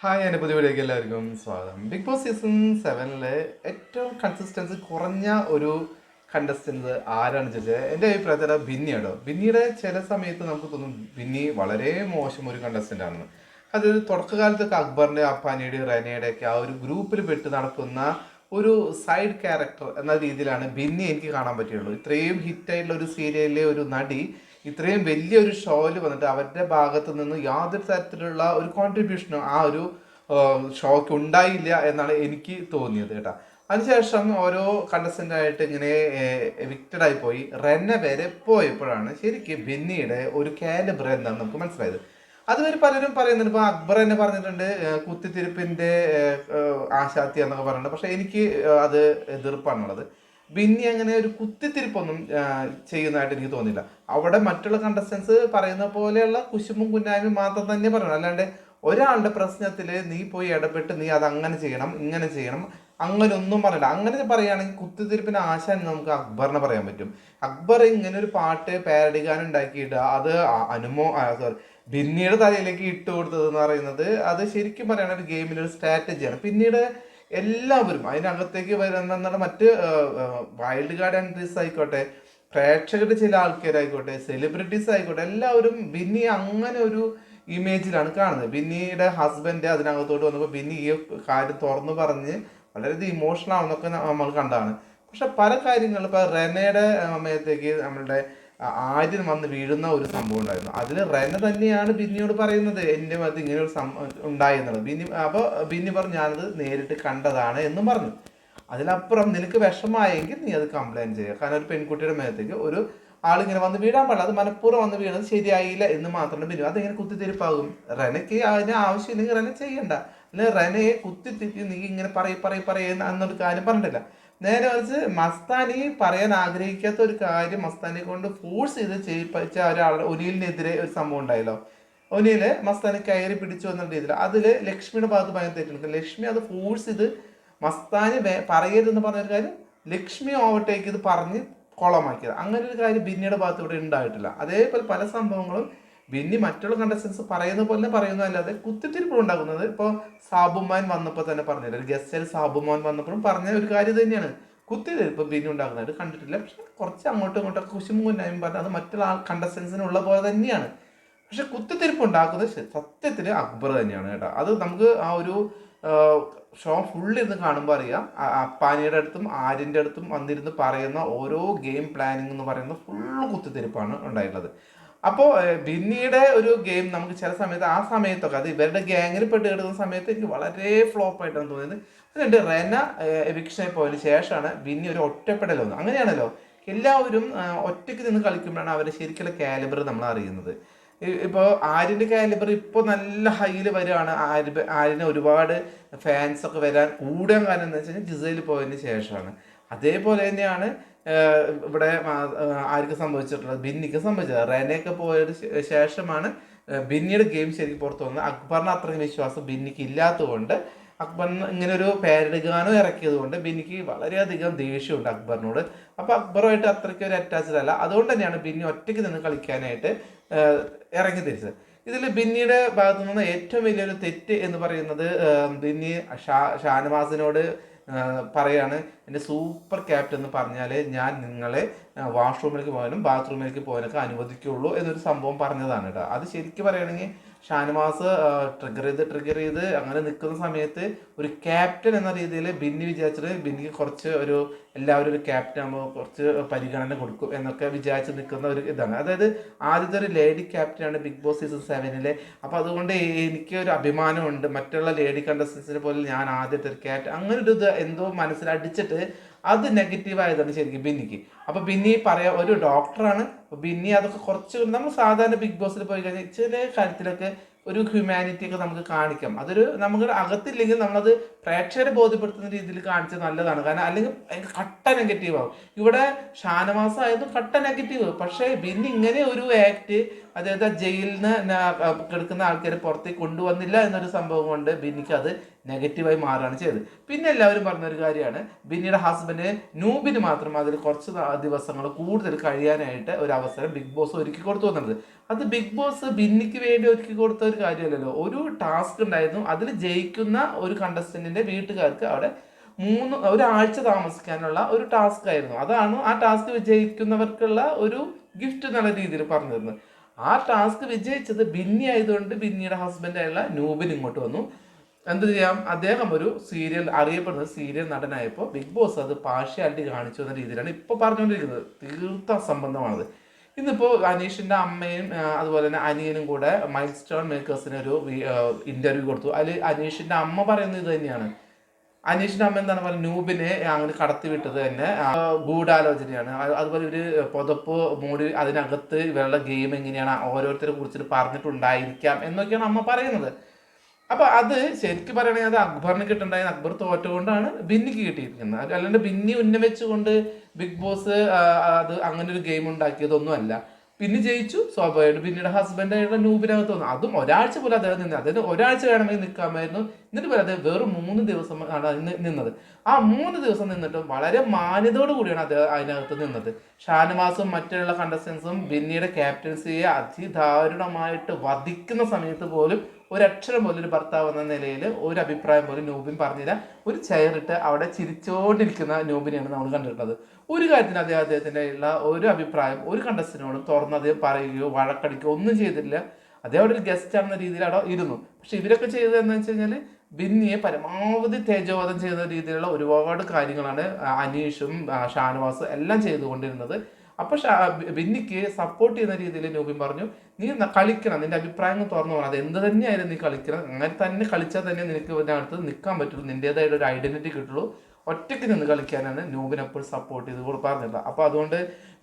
Hi, എൻ്റെ പുതിയ വീഡിയോയ്ക്ക് എല്ലാവർക്കും സ്വാഗതം. ബിഗ് ബോസ് സീസൺ 7 ഏറ്റവും കൺസിസ്റ്റൻസി കുറഞ്ഞ ഒരു കണ്ടസ്റ്റൻസ് ആരാണ് ചോദിച്ചത് എൻ്റെ അഭിപ്രായത്തിൽ ബിന്നിയാണോ. ബിന്നിയുടെ ചില സമയത്ത് നമുക്ക് തോന്നും ബിന്നി വളരെ മോശം ഒരു കണ്ടസ്റ്റൻ്റ് ആണെന്ന്. അത് തുടക്കകാലത്തൊക്കെ അക്ബറിൻ്റെ അപ്പാനിയുടെ റെനയുടെ ഒക്കെ ആ ഒരു ഗ്രൂപ്പിൽ പെട്ട് നടക്കുന്ന ഒരു സൈഡ് ക്യാരക്ടർ എന്ന രീതിയിലാണ് ബിന്നി എനിക്ക് കാണാൻ പറ്റുള്ളൂ. ഇത്രയും ഹിറ്റായിട്ടുള്ള ഒരു സീരിയലിലെ ഒരു നടി ഇത്രയും വലിയൊരു ഷോയിൽ വന്നിട്ട് അവരുടെ ഭാഗത്തു നിന്ന് യാതൊരു തരത്തിലുള്ള ഒരു കോൺട്രിബ്യൂഷനും ആ ഒരു ഷോക്ക് ഉണ്ടായില്ല എന്നാണ് എനിക്ക് തോന്നിയത് കേട്ടോ. അതിനുശേഷം ഓരോ കണ്ടസ്റ്റൻ്റായിട്ട് ഇങ്ങനെ എവിക്റ്റഡ് ആയി പോയി റെന്ന വരെ പോയപ്പോഴാണ് ശരിക്കും ബെന്നിയുടെ ഒരു കാലിബർ എന്താണെന്ന് നമുക്ക് മനസ്സിലായത്. അതുവരെ പലരും പറയുന്നുണ്ട്, ഇപ്പോൾ അക്ബർ തന്നെ പറഞ്ഞിട്ടുണ്ട് കുത്തിത്തിരിപ്പിൻ്റെ ആശാത്തി എന്നൊക്കെ പറഞ്ഞിട്ടുണ്ട്. പക്ഷേ എനിക്ക് അത് എതിർപ്പാണുള്ളത്. ബിന്നി അങ്ങനെ ഒരു കുത്തിത്തിരിപ്പൊന്നും ചെയ്യുന്നതായിട്ട് എനിക്ക് തോന്നിയില്ല. അവിടെ മറ്റുള്ള കണ്ടസ്റ്റൻസ് പറയുന്ന പോലെയുള്ള കുശുമ്പും കുന്നായ്മയും മാത്രം തന്നെ പറയണം. അല്ലാണ്ട് ഒരാളുടെ പ്രശ്നത്തിൽ നീ പോയി ഇടപെട്ട് നീ അത് അങ്ങനെ ചെയ്യണം ഇങ്ങനെ ചെയ്യണം അങ്ങനെ ഒന്നും പറയില്ല. അങ്ങനെ പറയുകയാണെങ്കിൽ കുത്തിത്തിരിപ്പിന് ആശാൻ നമുക്ക് അക്ബറിനെ പറയാൻ പറ്റും. അക്ബർ ഇങ്ങനെ ഒരു പാട്ട് പാരഡി ഗാനം ഉണ്ടാക്കിയിട്ട് അത് സോറി ബിന്നിയുടെ തലയിലേക്ക് ഇട്ട് കൊടുത്തതെന്ന് പറയുന്നത് അത് ശരിക്കും പറയുകയാണെങ്കിൽ ഒരു ഗെയിമിൻ്റെ ഒരു സ്ട്രാറ്റജിയാണ്. പിന്നീട് എല്ലാവരും അതിനകത്തേക്ക് വരുന്ന മറ്റ് വൈൽഡ് കാർഡ് എൻട്രീസ് ആയിക്കോട്ടെ, പ്രേക്ഷകരുടെ ചില ആൾക്കാരായിക്കോട്ടെ, സെലിബ്രിറ്റീസ് ആയിക്കോട്ടെ, എല്ലാവരും ബിന്നി അങ്ങനെ ഒരു ഇമേജിലാണ് കാണുന്നത്. ബിന്നിയുടെ ഹസ്ബൻഡ് അതിനകത്തോട്ട് വന്നപ്പോൾ ബിന്നി ഈ കാര്യം തുറന്നു പറഞ്ഞ് വളരെയധികം ഇമോഷണൽ ആവുന്നൊക്കെ നമ്മൾ കണ്ടതാണ്. പക്ഷെ പല കാര്യങ്ങളും ഇപ്പോൾ റെനയുടെ സമയത്തേക്ക് നമ്മളുടെ ആര്യൻ വന്ന് വീഴുന്ന ഒരു സംഭവം ഉണ്ടായിരുന്നു. അതിൽ റെന തന്നെയാണ് ബിന്നിയോട് പറയുന്നത് എൻ്റെ മതി ഇങ്ങനെ ഒരു ഉണ്ടായി എന്നുള്ളത്. ബിന്നി പറഞ്ഞു ഞാനത് നേരിട്ട് കണ്ടതാണ് എന്നും പറഞ്ഞു. അതിലപ്പുറം നിനക്ക് വിഷമായെങ്കിൽ നീ അത് കംപ്ലൈൻറ്റ് ചെയ്യുക. കാരണം ഒരു പെൺകുട്ടിയുടെ മേലത്തേക്ക് ഒരു ആളിങ്ങനെ വന്ന് വീഴാൻ പാടില്ല. അത് മനഃപൂർവ്വം വന്ന് വീണത് ശരിയായില്ല എന്ന് മാത്രമേ ബിന്നി അതെങ്ങനെ കുത്തിത്തിരിപ്പാകും. റെനയ്ക്ക് അതിന് ആവശ്യമില്ലെങ്കിൽ റെന ചെയ്യണ്ട. അല്ലെങ്കിൽ റെനയെ കുത്തിത്തിരിപ്പി നീ ഇങ്ങനെ പറയുന്ന എന്നൊരു കാര്യം പറഞ്ഞിട്ടില്ല. നേരെ മറിച്ച് മസ്താനി പറയാൻ ആഗ്രഹിക്കാത്ത ഒരു കാര്യം മസ്താനെ കൊണ്ട് ഫോഴ്സ് ചെയ്ത് ചെയ്യിപ്പിച്ച ഒരാളുടെ ഒനിലിനെതിരെ ഒരു സംഭവം ഉണ്ടായല്ലോ. ഒനില് മസ്താനി കയറി പിടിച്ചു എന്ന രീതിയിൽ അതിൽ ലക്ഷ്മിയുടെ ഭാഗത്ത് ഭയങ്കര തെറ്റുണ്ട്. ലക്ഷ്മി അത് ഫോഴ്സ് ചെയ്ത് മസ്താനി പറയരുതെന്ന് പറഞ്ഞൊരു കാര്യം ലക്ഷ്മി ഓവർടേക്ക് ഇത് പറഞ്ഞ് കോളമാക്കിയത്. അങ്ങനെ ഒരു കാര്യം ബിന്നിയുടെ ഭാഗത്ത് ഇവിടെ ഉണ്ടായിട്ടില്ല. അതേപോലെ പല സംഭവങ്ങളും ബിന്നി മറ്റുള്ള കണ്ടസ്റ്റൻസ് പറയുന്ന പോലെ പറയുന്നതല്ലാതെ കുത്തിത്തിരിപ്പ് ഉണ്ടാക്കുന്നത്. ഇപ്പോൾ സാബുമാൻ വന്നപ്പോൾ തന്നെ പറഞ്ഞില്ല, ഒരു ഗസ്റ്റിൽ സാബുമാൻ വന്നപ്പോഴും പറഞ്ഞ ഒരു കാര്യം തന്നെയാണ് കുത്തിത്തിരിപ്പ് ബിന്നി ഉണ്ടാക്കുന്നതായിട്ട് കണ്ടിട്ടില്ല. പക്ഷെ കുറച്ച് അങ്ങോട്ടും ഇങ്ങോട്ടൊക്കെ കുശുമുന്നായും പറഞ്ഞാൽ അത് മറ്റുള്ള കണ്ടസ്റ്റൻസിനുള്ള പോലെ തന്നെയാണ്. പക്ഷെ കുത്തിത്തിരിപ്പ് ഉണ്ടാക്കുന്നത് സത്യത്തിൽ അക്ബർ തന്നെയാണ് കേട്ടോ. അത് നമുക്ക് ആ ഒരു ഷോ ഫുള്ളിരുന്ന് കാണുമ്പോൾ അറിയാം. അപ്പാനിയുടെ അടുത്തും ആര്യൻ്റെ അടുത്തും വന്നിരുന്ന് പറയുന്ന ഓരോ ഗെയിം പ്ലാനിങ് എന്ന് പറയുന്നത് ഫുള്ള് കുത്തിത്തിരിപ്പാണ് ഉണ്ടായിട്ടുള്ളത്. അപ്പോൾ ബിന്നിയുടെ ഒരു ഗെയിം നമുക്ക് ചില സമയത്ത് ആ സമയത്തൊക്കെ അത് ഇവരുടെ ഗ്യാങ്ങിൽ പെട്ട് കിടക്കുന്ന സമയത്ത് എനിക്ക് വളരെ ഫ്ലോപ്പ് ആയിട്ടാണ് തോന്നിയത്. അതുകൊണ്ട് റെന എവിക്ഷനെ പോയതിന് ശേഷമാണ് ബിന്നി ഒരു ഒറ്റപ്പെടൽ വന്നത്. അങ്ങനെയാണല്ലോ എല്ലാവരും ഒറ്റയ്ക്ക് നിന്ന് കളിക്കുമ്പോഴാണ് അവരുടെ ശരിക്കുള്ള കാലിബർ നമ്മൾ അറിയുന്നത്. ഇപ്പോൾ ആര്യൻ്റെ കാലിബർ ഇപ്പോൾ നല്ല ഹൈയിൽ വരികയാണ്. ആര്യന് ഒരുപാട് ഫാൻസൊക്കെ വരാൻ കൂടാൻ കാരണം എന്താ വെച്ച് കഴിഞ്ഞാൽ ജിസയിൽ പോയതിന് ശേഷമാണ്. അതേപോലെ തന്നെയാണ് ഇവിടെ ആർക്ക് സംഭവിച്ചിട്ടുള്ളത്, ബിന്നിക്ക് സംഭവിച്ചത്. റെനയൊക്കെ പോയതിന് ശേഷമാണ് ബിന്നിയുടെ ഗെയിം ശരിക്കും പുറത്തു വന്നത്. അക്ബറിന് അത്രയും വിശ്വാസം ബിന്നിക്ക് ഇല്ലാത്തതുകൊണ്ട് അക്ബറിന് ഇങ്ങനെ ഒരു പാരഡി ഗാനം ഇറക്കിയത് കൊണ്ട് ബിന്നിക്ക് വളരെയധികം ദേഷ്യമുണ്ട് അക്ബറിനോട്. അപ്പോൾ അക്ബറുമായിട്ട് അത്രയ്ക്ക് ഒരു അറ്റാച്ച്ഡ് അല്ല. അതുകൊണ്ട് തന്നെയാണ് ബിന്നി ഒറ്റയ്ക്ക് നിന്ന് കളിക്കാനായിട്ട് ഇറങ്ങി തിരിച്ചത്. ഇതിൽ ബിന്നിയുടെ ഭാഗത്തു നിന്ന് ഏറ്റവും വലിയൊരു തെറ്റ് എന്ന് പറയുന്നത് ബിന്നി ഷാനവാസിനോട് പറയാണ് എൻ്റെ സൂപ്പർ ക്യാപ്റ്റൻ എന്ന് പറഞ്ഞാൽ ഞാൻ നിങ്ങളെ വാഷ്റൂമിലേക്ക് പോകാനും ബാത്റൂമിലേക്ക് പോകാനൊക്കെ അനുവദിക്കുള്ളൂ എന്നൊരു സംഭവം പറഞ്ഞതാണ് കേട്ടോ. അത് ശരിക്കും പറയുകയാണെങ്കിൽ ഷാനവാസ് ട്രിഗർ ചെയ്ത് അങ്ങനെ നിൽക്കുന്ന സമയത്ത് ഒരു ക്യാപ്റ്റൻ എന്ന രീതിയിൽ ബിന്നി വിചാരിച്ചിട്ട് ബിന്നിക്ക് കുറച്ച് ഒരു എല്ലാവരും ഒരു ക്യാപ്റ്റൻ ആകുമ്പോൾ കുറച്ച് പരിഗണന കൊടുക്കും എന്നൊക്കെ വിചാരിച്ച് നിൽക്കുന്ന ഒരു ഇതാണ്. അതായത് ആദ്യത്തെ ഒരു ലേഡി ക്യാപ്റ്റനാണ് ബിഗ് ബോസ് സീസൺ 7. അപ്പോൾ അതുകൊണ്ട് എനിക്ക് ഒരു അഭിമാനമുണ്ട് മറ്റുള്ള ലേഡി കണ്ടസ്റ്റൻസിനെ പോലെ ഞാൻ ആദ്യത്തെ ഒരു ക്യാപ്റ്റൻ അങ്ങനെ ഒരു ഇത് എന്തോ മനസ്സിലടിച്ചിട്ട് അത് നെഗറ്റീവായതാണ് ശരിക്കും ബിന്നിക്ക്. അപ്പോൾ ബിന്നി ഒരു ഡോക്ടറാണ്. ബിന്നി അതൊക്കെ കുറച്ച് നമ്മൾ സാധാരണ ബിഗ് ബോസിൽ പോയി കഴിഞ്ഞാൽ ചില കാര്യത്തിലൊക്കെ ഒരു ഹ്യൂമാനിറ്റി ഒക്കെ നമുക്ക് കാണിക്കാം. അതൊരു നമുക്ക് അകത്തില്ലെങ്കിൽ നമ്മളത് പ്രേക്ഷകരെ ബോധ്യപ്പെടുത്തുന്ന രീതിയിൽ കാണിച്ചത് നല്ലതാണ്. കാരണം അല്ലെങ്കിൽ കട്ട നെഗറ്റീവ് ആവും. ഇവിടെ ഷാനവാസ് ആയതും കട്ട നെഗറ്റീവ്. പക്ഷേ ബിന്നി ഇങ്ങനെ ഒരു ആക്ട്, അതായത് ജയിലിൽ നിന്ന് കിടക്കുന്ന ആൾക്കാരെ പുറത്തേക്ക് കൊണ്ടുവന്നില്ല എന്നൊരു സംഭവം കൊണ്ട് ബിന്നിക്ക് അത് നെഗറ്റീവായി മാറുകയാണ് ചെയ്തത്. പിന്നെ എല്ലാവരും പറഞ്ഞൊരു കാര്യമാണ് ബിന്നിയുടെ ഹസ്ബൻഡ് നൂബിന് മാത്രം അതിൽ കുറച്ച് ദിവസങ്ങൾ കൂടുതൽ കഴിയാനായിട്ട് ഒരു അവസരം ബിഗ് ബോസ് ഒരുക്കി കൊടുത്തു വന്നത്. അത് ബിഗ് ബോസ് ബിന്നിക്ക് വേണ്ടി ഒരുക്കി കൊടുത്ത ഒരു കാര്യമല്ലല്ലോ. ഒരു ടാസ്ക് ഉണ്ടായിരുന്നു, അതിൽ ജയിക്കുന്ന ഒരു കണ്ടസ്റ്റന്റിന്റെ വീട്ടുകാർക്ക് അവിടെ ഒരാഴ്ച താമസിക്കാനുള്ള ഒരു ടാസ്ക് ആയിരുന്നു. അതാണ് ആ ടാസ്ക് വിജയിക്കുന്നവർക്കുള്ള ഒരു ഗിഫ്റ്റ് എന്നുള്ള രീതിയിൽ പറഞ്ഞിരുന്നത്. ആ ടാസ്ക് വിജയിച്ചത് ബിന്നി ആയതുകൊണ്ട് ബിന്നിയുടെ ഹസ്ബൻഡായുള്ള നൂബിൻ ഇങ്ങോട്ട് വന്നു. എന്ത് ചെയ്യാം, അദ്ദേഹം ഒരു സീരിയൽ അറിയപ്പെടുന്ന സീരിയൽ നടനായപ്പോൾ ബിഗ് ബോസ് അത് പാർഷ്യാലിറ്റി കാണിച്ചു എന്ന രീതിയിലാണ് ഇപ്പോൾ പറഞ്ഞുകൊണ്ടിരിക്കുന്നത്. തീർത്ത അസംബന്ധമാണത്. ഇന്നിപ്പോൾ അനീഷിന്റെ അമ്മയും അതുപോലെ തന്നെ അനിയനും കൂടെ മൈൽ സ്റ്റോൺ മേക്കേഴ്സിന് ഒരു ഇന്റർവ്യൂ കൊടുത്തു. അതിൽ അനീഷിന്റെ അമ്മ പറയുന്നത് ഇത് തന്നെയാണ്. അനീഷിന്റെ അമ്മ എന്താണ് പറയുക, നൂബിനെ അങ്ങനെ കടത്തി വിട്ടത് തന്നെ ഗൂഢാലോചനയാണ്. അതുപോലെ ഒരു പുതപ്പ് മൂടി അതിനകത്ത് ഇവരുടെ ഗെയിം എങ്ങനെയാണ് ഓരോരുത്തരെ കുറിച്ചിട്ട് പറഞ്ഞിട്ടുണ്ടായിരിക്കാം എന്നൊക്കെയാണ് അമ്മ പറയുന്നത്. അപ്പൊ അത് ശരിക്കും പറയണെങ്കിൽ അത് അക്ബറിന് കിട്ടണ്ടായത് അക്ബർ തോറ്റുകൊണ്ടാണ് ബിന്നിക്ക് കിട്ടിയിരിക്കുന്നത്. അല്ലാണ്ട് ബിന്നി ഉന്നമിച്ചുകൊണ്ട് ബിഗ് ബോസ് അത് അങ്ങനെ ഒരു ഗെയിം ഉണ്ടാക്കിയതൊന്നും അല്ല. പിന്നെ ജയിച്ചു, സ്വാഭാവികമായിട്ട് പിന്നീട് ഹസ്ബൻഡായിട്ടുള്ള നൂബിനകത്ത് വന്നു. അതും ഒരാഴ്ച പോലും അദ്ദേഹം നിന്ന്, അതായത് ഒരാഴ്ച വേണമെങ്കിൽ നിൽക്കാമായിരുന്നു. എന്നിട്ട് പോലെ അദ്ദേഹം വെറും 3 ദിവസം ആണ് നിന്നത്. ആ 3 ദിവസം നിന്നിട്ടും വളരെ മാന്യതയോട് കൂടിയാണ് അദ്ദേഹം അതിനകത്ത് നിന്നത്. ഷാനവാസും മറ്റുള്ള കണ്ടസ്റ്റൻസും ബിന്നിയുടെ ക്യാപ്റ്റൻസിയെ അതിദാരുണമായിട്ട് വധിക്കുന്ന സമയത്ത് പോലും ഒരക്ഷരം പോലും ഒരു ഭർത്താവ് എന്ന നിലയിൽ ഒരു അഭിപ്രായം പോലും നൂബിൻ പറഞ്ഞില്ല. ഒരു ചെയറിട്ട് അവിടെ ചിരിച്ചോണ്ടിരിക്കുന്ന നൂബിനെയാണ് നമ്മൾ കണ്ടിട്ടുള്ളത്. ഒരു കാര്യത്തിന് അദ്ദേഹത്തിന്റെ ഉള്ള ഒരു അഭിപ്രായം ഒരു കണ്ടസ്റ്റന്റിനോടും തുറന്നത് പറയുകയോ വഴക്കടിക്കുകയോ ഒന്നും ചെയ്തില്ല. അദ്ദേഹം അവിടെ ഒരു ഗസ്റ്റ് ആണെന്ന രീതിയിൽ അവിടെ ഇരുന്നു. പക്ഷെ ഇവരൊക്കെ ചെയ്തത് എന്ന് വെച്ച് കഴിഞ്ഞാൽ ബിന്നിയെ പരമാവധി തേജോവധം ചെയ്യുന്ന രീതിയിലുള്ള ഒരുപാട് കാര്യങ്ങളാണ് അനീഷും ഷാനവാസും എല്ലാം ചെയ്തുകൊണ്ടിരുന്നത്. അപ്പൊ ബിന്നിക്ക് സപ്പോർട്ട് ചെയ്യുന്ന രീതിയിൽ നൂബിൻ പറഞ്ഞു, നീ കളിക്കണം, നിന്റെ അഭിപ്രായങ്ങൾ തുറന്നു പോകണം, അത് എന്ത് തന്നെയായാലും നീ കളിക്കണം, അങ്ങനെ തന്നെ കളിച്ചാൽ തന്നെ നിനക്ക് ഇതിനകത്ത് നിൽക്കാൻ പറ്റുള്ളൂ, നിന്റേതായിട്ട് ഒരു ഐഡന്റിറ്റി കിട്ടുള്ളൂ, ഒറ്റയ്ക്ക് നിന്ന് കളിക്കാനാണ് നൂബിൻ എപ്പോഴും സപ്പോർട്ട് ചെയ്ത് പറഞ്ഞിട്ടുള്ളത്. അപ്പൊ അതുകൊണ്ട്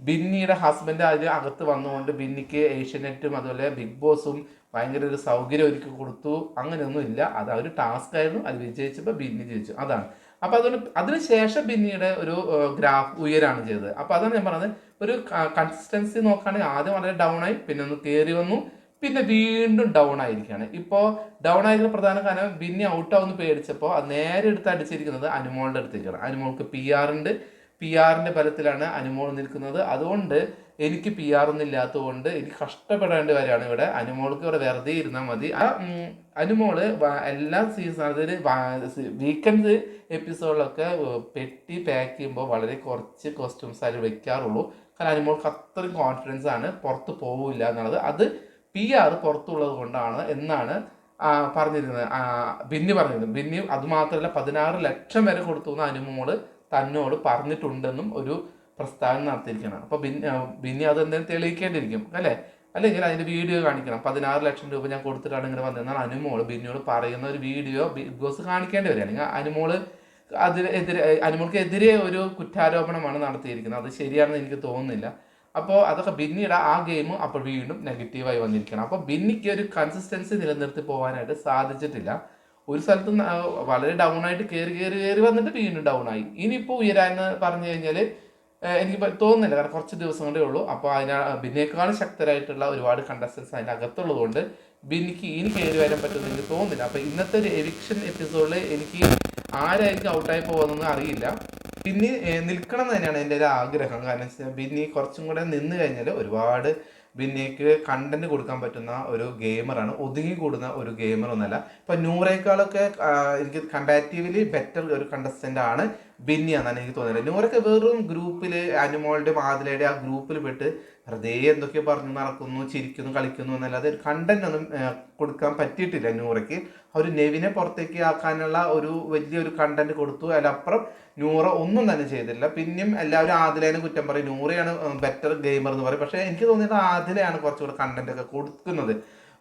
ബിന്നിയുടെ ഹസ്ബൻഡ് അതിൽ അകത്ത് വന്നുകൊണ്ട് ബിന്നിക്ക് ഏഷ്യാനെറ്റും അതുപോലെ ബിഗ് ബോസും ഭയങ്കര ഒരു സൗകര്യം ഒരുക്കി കൊടുത്തു. അങ്ങനെയൊന്നും ഇല്ല, അത് ഒരു ടാസ്ക് ആയിരുന്നു. അത് വിജയിച്ചപ്പോൾ ബിന്നി ജയിച്ചു, അതാണ്. അപ്പൊ അതുകൊണ്ട് അതിനുശേഷം ബിന്നിയുടെ ഒരു ഗ്രാഫ് ഉയരാണ് ചെയ്തത്. അപ്പൊ അതാണ് ഞാൻ പറഞ്ഞത്, ഒരു കൺസിസ്റ്റൻസി നോക്കുകയാണെങ്കിൽ ആദ്യം വളരെ ഡൗൺ ആയി, പിന്നെ ഒന്ന് കയറി വന്നു, പിന്നെ വീണ്ടും ഡൗൺ ആയിരിക്കുകയാണ്. ഇപ്പോൾ ഡൗൺ ആയിരിക്കുന്ന പ്രധാന കാരണം ബിന്നി ഔട്ടാവുന്ന പേടിച്ചപ്പോൾ അത് നേരെ എടുത്ത് അടിച്ചിരിക്കുന്നത് അനുമോളുടെ അടുത്തേക്കാണ്. അനുമോൾക്ക് PR ഉണ്ട്, PR ബലത്തിലാണ് അനുമോൾ നിൽക്കുന്നത്. അതുകൊണ്ട് എനിക്ക് PR ഒന്നും ഇല്ലാത്തതുകൊണ്ട് എനിക്ക് കഷ്ടപ്പെടേണ്ടി വരികയാണ് ഇവിടെ. അനുമോൾക്ക് ഇവിടെ വെറുതെ ഇരുന്നാൽ മതി. അനുമോള് എല്ലാ സീസൺ അതായത് വീക്കെൻഡ് എപ്പിസോഡിലൊക്കെ പെട്ടി പാക്ക് ചെയ്യുമ്പോൾ വളരെ കുറച്ച് കോസ്റ്റ്യൂംസ് അതിൽ വെക്കാറുള്ളൂ. കാരണം അനുമോൾക്ക് അത്രയും കോൺഫിഡൻസ് ആണ്, പുറത്ത് പോവില്ല എന്നുള്ളത്. അത് PR പുറത്തുള്ളത് കൊണ്ടാണ് എന്നാണ് പറഞ്ഞിരുന്നത്, ബിന്നി പറഞ്ഞിരുന്നത്. ബിന്നി അതുമാത്രമല്ല 16 ലക്ഷം വരെ കൊടുത്തു എന്ന് അനുമോള് തന്നോട് പറഞ്ഞിട്ടുണ്ടെന്നും ഒരു പ്രസ്താവന നടത്തിയിരിക്കണം. അപ്പൊ ബിന്നി അതെന്തായാലും തെളിയിക്കേണ്ടിയിരിക്കും അല്ലേ, അല്ലെങ്കിൽ അതിന്റെ വീഡിയോ കാണിക്കണം. 16 ലക്ഷം രൂപ ഞാൻ കൊടുത്തിട്ടാണ് ഇങ്ങനെ വന്നതെന്നാണ് അനുമോള് ബിന്നിയോട് പറയുന്ന ഒരു വീഡിയോ ബിഗ് ബോസ് കാണിക്കേണ്ടി വരിക. അല്ലെങ്കിൽ അനുമോൾക്ക് എതിരെ ഒരു കുറ്റാരോപണമാണ് നടത്തിയിരിക്കുന്നത്. അത് ശരിയാണെന്ന് എനിക്ക് തോന്നുന്നില്ല. അപ്പോൾ അതൊക്കെ ബിന്നിയുടെ ആ ഗെയിം അപ്പോൾ വീണ്ടും നെഗറ്റീവായി വന്നിരിക്കണം. അപ്പോൾ ബിന്നിക്ക് ഒരു കൺസിസ്റ്റൻസി നിലനിർത്തി പോകാനായിട്ട് സാധിച്ചിട്ടില്ല. ഒരു സ്ഥലത്ത് വളരെ ഡൗൺ ആയിട്ട് കയറി വന്നിട്ട് വീണ്ടും ഡൗൺ ആയി. ഇനിയിപ്പോൾ ഉയരാന്ന് പറഞ്ഞു കഴിഞ്ഞാൽ എനിക്ക് തോന്നുന്നില്ല, കാരണം കുറച്ച് ദിവസം കൊണ്ടേ ഉള്ളൂ. അപ്പോൾ ബിന്നിയേക്കാളും ശക്തരായിട്ടുള്ള ഒരുപാട് കണ്ടസ്റ്റൻസ് അതിൻ്റെ അകത്തുള്ളത് കൊണ്ട് ബിന്നിക്ക് ഇനി കയറി വരാൻ പറ്റുമെന്ന് എനിക്ക് തോന്നുന്നില്ല. അപ്പോൾ ഇന്നത്തെ ഒരു എവിക്ഷൻ എപ്പിസോഡിൽ എനിക്ക് ആരായിരിക്കും ഔട്ടായി പോകുന്നതെന്ന് അറിയില്ല. ബിന്നി നിൽക്കണം എന്ന് തന്നെയാണ് എൻ്റെ ഒരു ആഗ്രഹം. കാരണം വെച്ചാൽ ബിന്നി കുറച്ചും കൂടെ നിന്ന് കഴിഞ്ഞാൽ ഒരുപാട് ബിന്നിക്ക് കണ്ടന്റ് കൊടുക്കാൻ പറ്റുന്ന ഒരു ഗെയിമറാണ്, ഒതുങ്ങി കൂടുന്ന ഒരു ഗെയിമർ ഒന്നല്ല. ഇപ്പൊ നൂറേക്കാളൊക്കെ എനിക്ക് കമ്പാരിറ്റീവ്ലി ബെറ്റർ ഒരു കണ്ടസ്റ്റന്റ് ആണ് ബിന്നി എന്നാണ് എനിക്ക് തോന്നുന്നത്. നൂറൊക്കെ വെറും ഗ്രൂപ്പിൽ അനുമോളുടെ മാതിലയുടെ ആ ഗ്രൂപ്പിൽ പെട്ട് വെറുതെ എന്തൊക്കെയോ പറഞ്ഞു നടക്കുന്നു, ചിരിക്കുന്നു, കളിക്കുന്നു എന്നല്ലാതെ ഒരു കണ്ടന്റ് ഒന്നും കൊടുക്കാൻ പറ്റിയിട്ടില്ല നൂറയ്ക്ക്. ഒരു നെവിനെ പുറത്തേക്ക് ആക്കാനുള്ള ഒരു വലിയൊരു കണ്ടന്റ് കൊടുത്തു, അതിലപ്പുറം നൂറ ഒന്നും തന്നെ ചെയ്തില്ല. പിന്നെയും എല്ലാവരും ആദിലേനെ കുറ്റം പറയും, നൂറയാണ് ബെറ്റർ ഗെയിമർ എന്ന് പറയും. പക്ഷേ എനിക്ക് തോന്നിയത് ആദിലയാണ് കുറച്ചുകൂടെ കണ്ടന്റ് ഒക്കെ കൊടുക്കുന്നത്.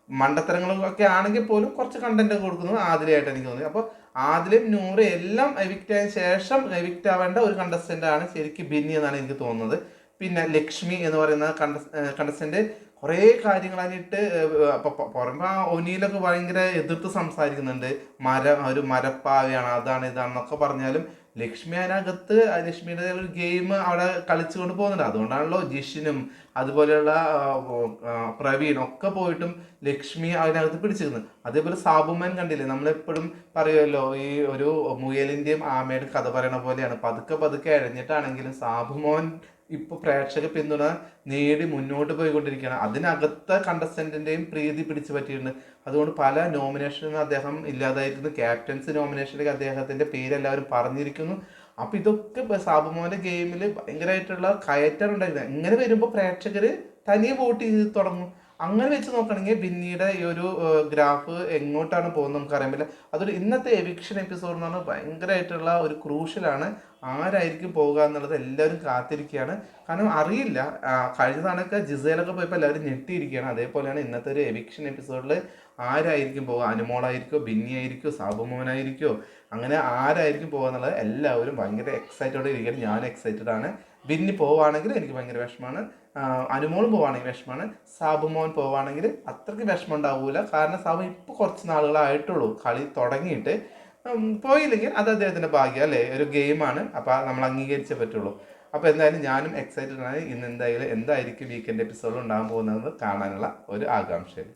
മണ്ടത്തരങ്ങളൊക്കെ ആണെങ്കിൽ പോലും കുറച്ച് കണ്ടന്റ് ഒക്കെ കൊടുക്കുന്നത് ആദിലയായിട്ട് എനിക്ക് തോന്നി. അപ്പോൾ ആദിലും നൂറ് എല്ലാം എവിക്റ്റ് ആയതിനു ശേഷം എവിക്റ്റ് ആവേണ്ട ഒരു കണ്ടസ്റ്റന്റ് ആണ് ശരിക്കും ബിന്നി എന്നാണ് എനിക്ക് തോന്നുന്നത്. പിന്നെ ലക്ഷ്മി എന്ന് പറയുന്ന കണ്ടസ്റ്റന്റ് കുറേ കാര്യങ്ങളായിട്ട് പുറമെ ഒനിയിലൊക്കെ ഭയങ്കര എതിർത്ത് സംസാരിക്കുന്നുണ്ട്. ഒരു മരപ്പാവയാണ്, അതാണ് ഇതാണെന്നൊക്കെ പറഞ്ഞാലും ലക്ഷ്മി അതിനകത്ത് ലക്ഷ്മിയുടെ ഒരു ഗെയിം അവിടെ കളിച്ചുകൊണ്ട് പോകുന്നുണ്ട്. അതുകൊണ്ടാണല്ലോ ജിഷിനും അതുപോലെയുള്ള പ്രവീൺ ഒക്കെ പോയിട്ടും ലക്ഷ്മി അതിനകത്ത് പിടിച്ചിരുന്നത്. അതേപോലെ സാബുമാൻ കണ്ടില്ലേ, നമ്മളെപ്പോഴും പറയുമല്ലോ ഈ ഒരു മുയലിൻ്റെയും ആമയുടെ കഥ പറയണ പോലെയാണ്, പതുക്കെ പതുക്കെ ഇഴഞ്ഞിട്ടാണെങ്കിലും സാബുമോൻ ഇപ്പോൾ പ്രേക്ഷക പിന്തുണ നേടി മുന്നോട്ട് പോയിക്കൊണ്ടിരിക്കുകയാണ്. അതിനകത്ത കണ്ടസ്റ്റന്റിന്റെയും പ്രീതി പിടിച്ചു പറ്റിയിട്ടുണ്ട്. അതുകൊണ്ട് പല നോമിനേഷനും അദ്ദേഹം ഇല്ലാതായിരുന്നു. ക്യാപ്റ്റൻസ് നോമിനേഷനിലേക്ക് അദ്ദേഹത്തിന്റെ പേര് എല്ലാവരും പറഞ്ഞിരിക്കുന്നു. അപ്പൊ ഇതൊക്കെ സാബുമോന്റെ ഗെയിമിൽ ഭയങ്കരമായിട്ടുള്ള കയറ്റം ഉണ്ടായിരുന്നു. ഇങ്ങനെ വരുമ്പോൾ പ്രേക്ഷകര് തനിയെ വോട്ട് ചെയ്ത് തുടങ്ങും. അങ്ങനെ വെച്ച് നോക്കുകയാണെങ്കിൽ ബിന്നിയുടെ ഈ ഒരു ഗ്രാഫ് എങ്ങോട്ടാണ് പോകുന്നത് നമുക്കറിയാൻ പറ്റില്ല. അതൊരു ഇന്നത്തെ എവിക്ഷൻ എപ്പിസോഡ് എന്ന് പറഞ്ഞാൽ ഭയങ്കരമായിട്ടുള്ള ഒരു ക്രൂഷ്യലാണ്. ആരായിരിക്കും പോകുക എന്നുള്ളത് എല്ലാവരും കാത്തിരിക്കുകയാണ്. കാരണം അറിയില്ല. കഴിഞ്ഞ തവണയൊക്കെ ജിസയിലൊക്കെ പോയപ്പോൾ എല്ലാവരും ഞെട്ടിയിരിക്കുകയാണ്. അതേപോലെയാണ് ഇന്നത്തെ ഒരു എവിക്ഷൻ എപ്പിസോഡിൽ ആരായിരിക്കും പോകുക? അനുമോളായിരിക്കോ, ബിന്നി ആയിരിക്കോ, സാബുമോനായിരിക്കോ, അങ്ങനെ ആരായിരിക്കും പോകുക എന്നുള്ളത് എല്ലാവരും ഭയങ്കര എക്സൈറ്റഡോടെ ഇരിക്കുകയാണ്. ഞാൻ എക്സൈറ്റഡ് ആണ്. ബിന്നി പോവുകയാണെങ്കിൽ എനിക്ക് ഭയങ്കര വിഷമമാണ്. അനുമോളും പോവുകയാണെങ്കിൽ വിഷമമാണ്. സാബുമോൻ പോവുകയാണെങ്കിൽ അത്രയ്ക്ക് വിഷമം ഉണ്ടാവില്ല. കാരണം സാബു ഇപ്പോൾ കുറച്ച് നാളുകളായിട്ടുള്ളൂ കളി തുടങ്ങിയിട്ട്. പോയില്ലെങ്കിൽ അത് അദ്ദേഹത്തിൻ്റെ ഭാഗ്യം അല്ലേ, ഒരു ഗെയിമാണ്. അപ്പോൾ നമ്മൾ അംഗീകരിച്ചേ പറ്റുള്ളൂ. അപ്പോൾ എന്തായാലും ഞാനും എക്സൈറ്റഡ് ആണ്. ഇന്ന് എന്തായാലും എന്തായിരിക്കും വീക്കെൻഡ് എപ്പിസോഡിൽ ഉണ്ടാകാൻ പോകുന്നത് കാണാനുള്ള ഒരു ആകാംക്ഷയിൽ.